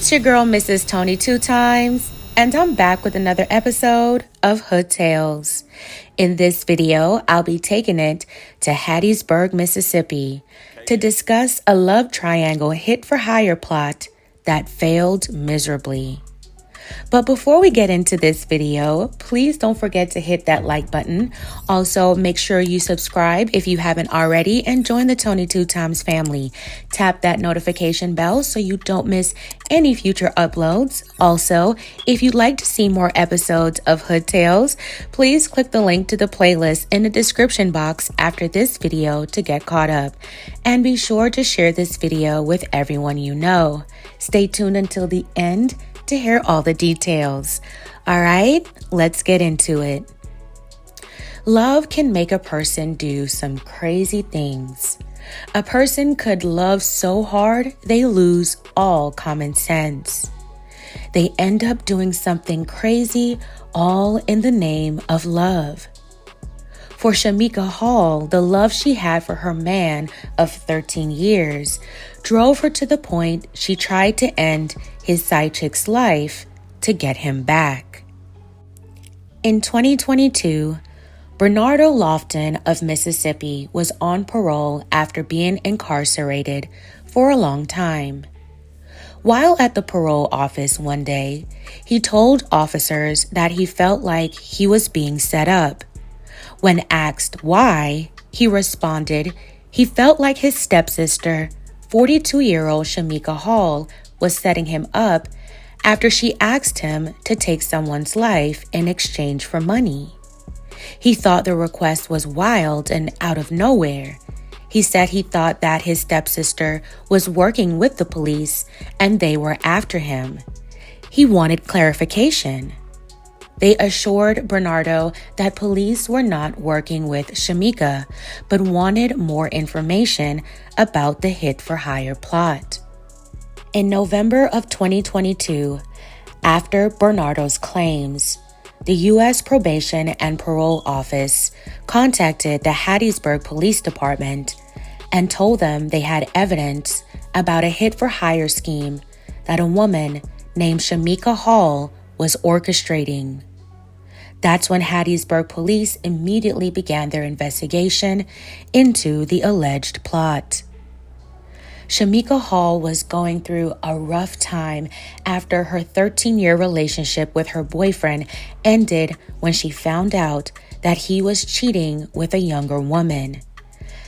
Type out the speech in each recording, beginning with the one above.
It's your girl, Mrs. Tony 2 times, and I'm back with another episode of Hood Tales. In this video, I'll be taking it to Hattiesburg, Mississippi to discuss a love triangle hit-for-hire plot that failed miserably. But before we get into this video, please don't forget to hit that like button. Also, make sure you subscribe if you haven't already and join the Tony 2 times family. Tap that notification bell so you don't miss any future uploads. Also, if you'd like to see more episodes of Hood Tales, please click the link to the playlist in the description box after this video to get caught up. And be sure to share this video with everyone you know. Stay tuned until the end to hear all the details. All right, let's get into it. Love can make a person do some crazy things. A person could love so hard they lose all common sense. They end up doing something crazy all in the name of love. For Shameka Hall, the love she had for her man of 13 years drove her to the point she tried to end his side chick's life to get him back. In 2022, Bernardo Lofton of Mississippi was on parole after being incarcerated for a long time. While at the parole office one day, he told officers that he felt like he was being set up. When asked why, he responded he felt like his stepsister, 42-year-old Shameka Hall, was setting him up after she asked him to take someone's life in exchange for money. He thought the request was wild and out of nowhere. He said he thought that his stepsister was working with the police and they were after him. He wanted clarification. They assured Bernardo that police were not working with Shameka, but wanted more information about the hit-for-hire plot. In November of 2022, after Bernardo's claims, the U.S. Probation and Parole Office contacted the Hattiesburg Police Department and told them they had evidence about a hit-for-hire scheme that a woman named Shameka Hall was orchestrating. That's when Hattiesburg police immediately began their investigation into the alleged plot. Shameka Hall was going through a rough time after her 13-year relationship with her boyfriend ended when she found out that he was cheating with a younger woman.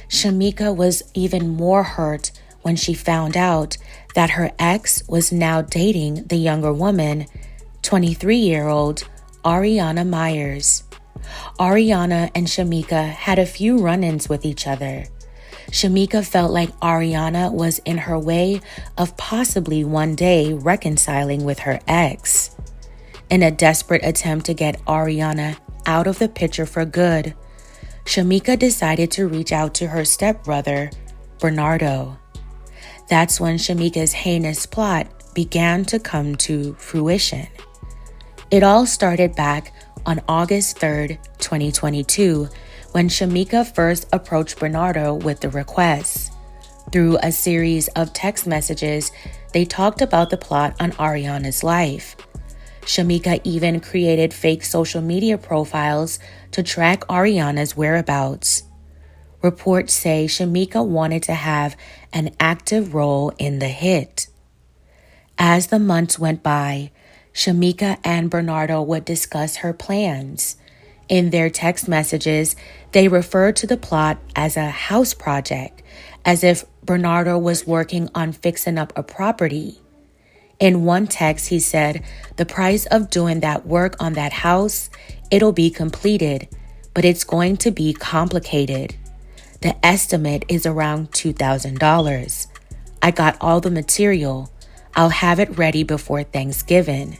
Shameka was even more hurt when she found out that her ex was now dating the younger woman, 23-year-old Ariana Myers. Ariana and Shameka had a few run-ins with each other. Shameka felt like Ariana was in her way of possibly one day reconciling with her ex. In a desperate attempt to get Ariana out of the picture for good, Shameka decided to reach out to her stepbrother, Bernardo. That's when Shameka's heinous plot began to come to fruition. It all started back on August 3rd, 2022, when Shameka first approached Bernardo with the request. Through a series of text messages, they talked about the plot on Ariana's life. Shameka even created fake social media profiles to track Ariana's whereabouts. Reports say Shameka wanted to have an active role in the hit. As the months went by, Shameka and Bernardo would discuss her plans. In their text messages, they referred to the plot as a house project, as if Bernardo was working on fixing up a property. In one text, he said, "The price of doing that work on that house, it'll be completed, but it's going to be complicated. The estimate is around $2,000. I got all the material. I'll have it ready before Thanksgiving."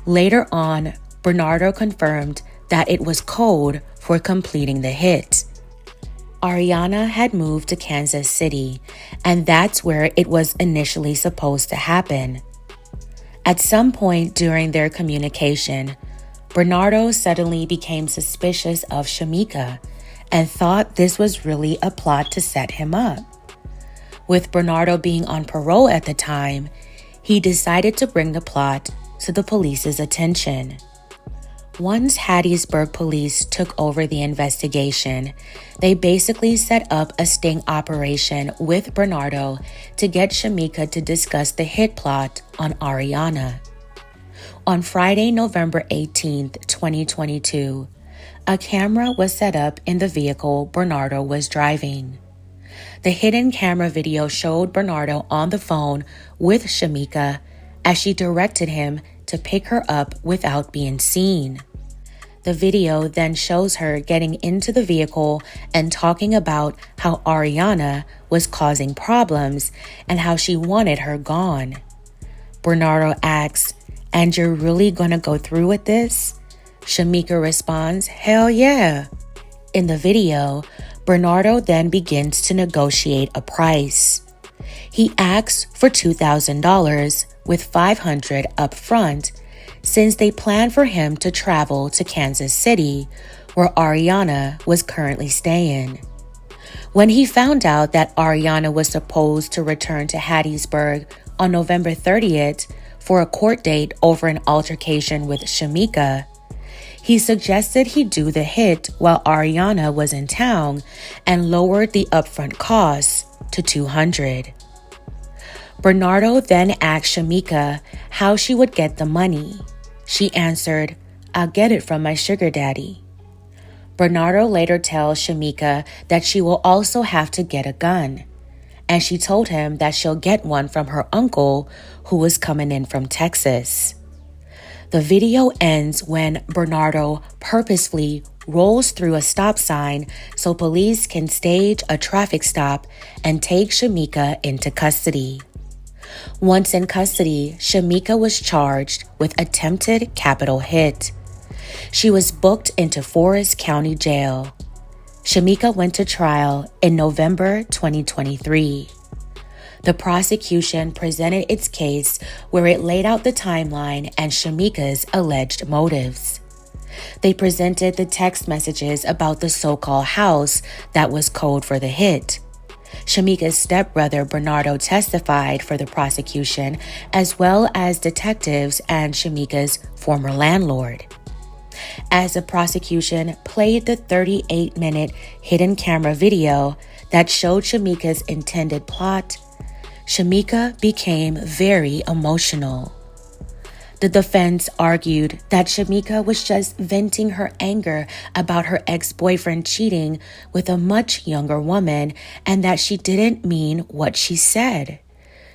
Later on, Bernardo confirmed that it was code for completing the hit. Ariana had moved to Kansas City, and that's where it was initially supposed to happen. At some point during their communication, Bernardo suddenly became suspicious of Shameka and thought this was really a plot to set him up. With Bernardo being on parole at the time, he decided to bring the plot to the police's attention. Once Hattiesburg police took over the investigation, they basically set up a sting operation with Bernardo to get Shameka to discuss the hit plot on Ariana. On Friday, November 18th, 2022, a camera was set up in the vehicle Bernardo was driving. The hidden camera video showed Bernardo on the phone with Shameka as she directed him to pick her up without being seen. The video then shows her getting into the vehicle and talking about how Ariana was causing problems and how she wanted her gone. Bernardo asks, "And you're really gonna go through with this?" Shameka responds, "Hell yeah." In the video, Bernardo then begins to negotiate a price. He asks for $2,000 with $500 up front, since they plan for him to travel to Kansas City, where Ariana was currently staying. When he found out that Ariana was supposed to return to Hattiesburg on November 30th for a court date over an altercation with Shameka, he suggested he do the hit while Ariana was in town and lowered the upfront costs to $200. Bernardo then asked Shameka how she would get the money. She answered, "I'll get it from my sugar daddy." Bernardo later tells Shameka that she will also have to get a gun, and she told him that she'll get one from her uncle who was coming in from Texas. The video ends when Bernardo purposefully rolls through a stop sign so police can stage a traffic stop and take Shameka into custody. Once in custody, Shameka was charged with attempted capital hit. She was booked into Forest County Jail. Shameka went to trial in November 2023. The prosecution presented its case where it laid out the timeline and Shameka's alleged motives. They presented the text messages about the so-called house that was code for the hit. Shameka's stepbrother Bernardo testified for the prosecution, as well as detectives and Shameka's former landlord. As the prosecution played the 38-minute hidden camera video that showed Shameka's intended plot, Shameka became very emotional. The defense argued that Shameka was just venting her anger about her ex-boyfriend cheating with a much younger woman and that she didn't mean what she said.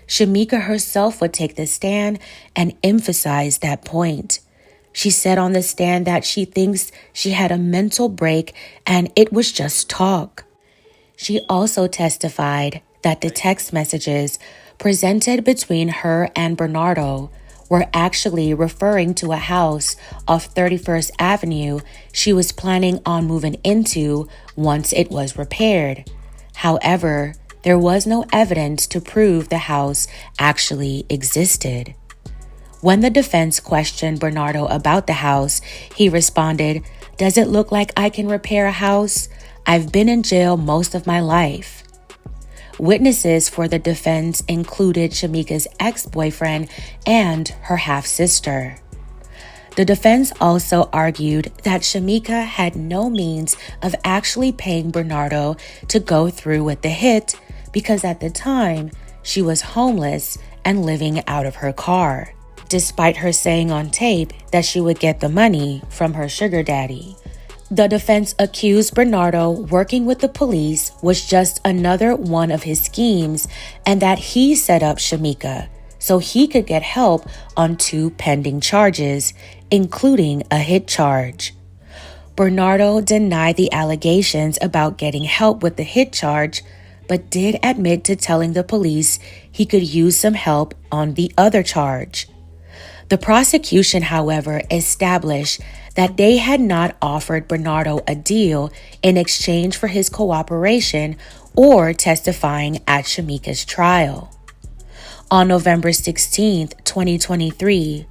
Shameka herself would take the stand and emphasize that point. She said on the stand that she thinks she had a mental break and it was just talk. She also testified that the text messages presented between her and Bernardo were actually referring to a house off 31st Avenue she was planning on moving into once it was repaired. However, there was no evidence to prove the house actually existed. When the defense questioned Bernardo about the house, he responded, "Does it look like I can repair a house? I've been in jail most of my life." Witnesses for the defense included Shameka's ex-boyfriend and her half-sister. The defense also argued that Shameka had no means of actually paying Bernardo to go through with the hit because at the time she was homeless and living out of her car, despite her saying on tape that she would get the money from her sugar daddy. The defense accused Bernardo working with the police was just another one of his schemes and that he set up Shameka so he could get help on 2 pending charges, including a hit charge. Bernardo denied the allegations about getting help with the hit charge, but did admit to telling the police he could use some help on the other charge. The prosecution, however, established that they had not offered Bernardo a deal in exchange for his cooperation or testifying at Shameka's trial. On November 16, 2023,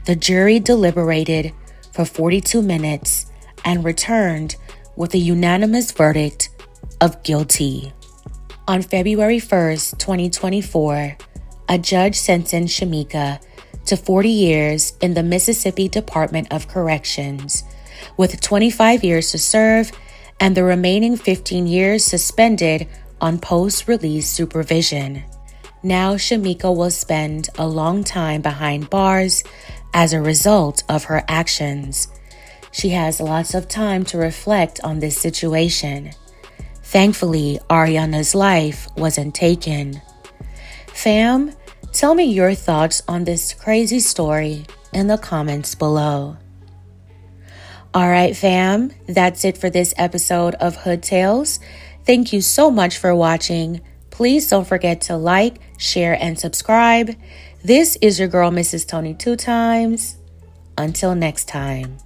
the jury deliberated for 42 minutes and returned with a unanimous verdict of guilty. On February 1st, 2024, a judge sentenced Shameka to 40 years in the Mississippi Department of Corrections, with 25 years to serve and the remaining 15 years suspended on post-release supervision. Now Shameka will spend a long time behind bars as a result of her actions. She has lots of time to reflect on this situation. Thankfully, Ariana's life wasn't taken. Fam, tell me your thoughts on this crazy story in the comments below. All right, fam, that's it for this episode of Hood Tales. Thank you so much for watching. Please don't forget to like, share, and subscribe. This is your girl, Mrs. Tony 2 Times. Until next time.